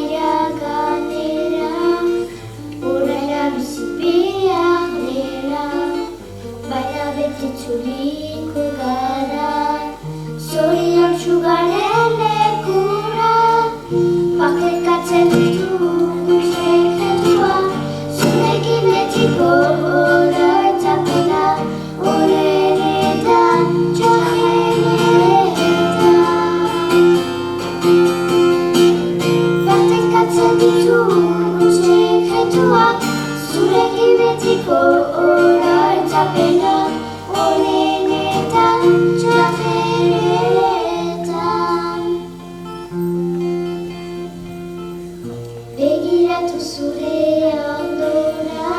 iraganera, oraina bizi behar dela, baina beti itzuliko gara, zoriontsu garen lekura, partekatzen ditugun sekretua, zurekin betiko oroitzapena, onenetan txarrenetan. Partekatzen ditugun sekretuak, zurekin betiko oroitzapena, onenetan txarrenetan. Begiratu zure ondora,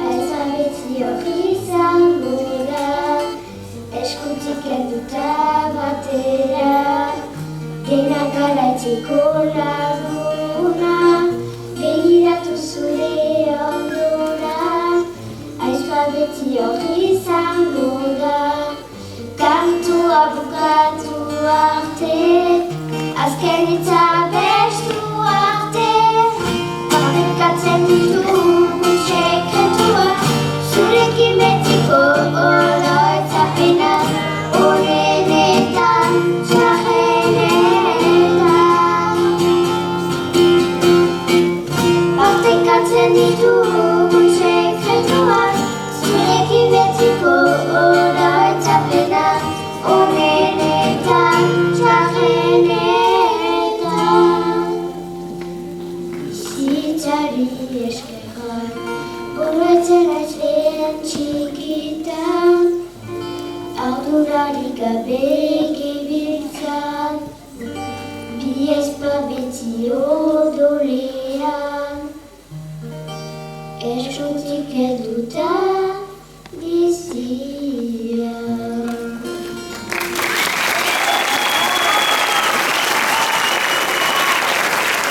aiza beti hori izango da, eskutik helduta batera, denak garaitzeko laguna. Begiratu zure ondora, aiza beti hori izango da, kantua bukatu arte, azken hitza bestu arte. Partekatzen ditugun sekretuak, zurekin betiko oroitzapena, onenetan txarrenetan. Partekatzen ditugun sekretuak, zurekin betiko oroitzapena, onenetan txarrenetan. Bizitzari eskerrak, oroitzen naiz lehen txikitan, ardurarik gabe gebiltzan, bi ezpa beti odolean, eskutik helduta bizi.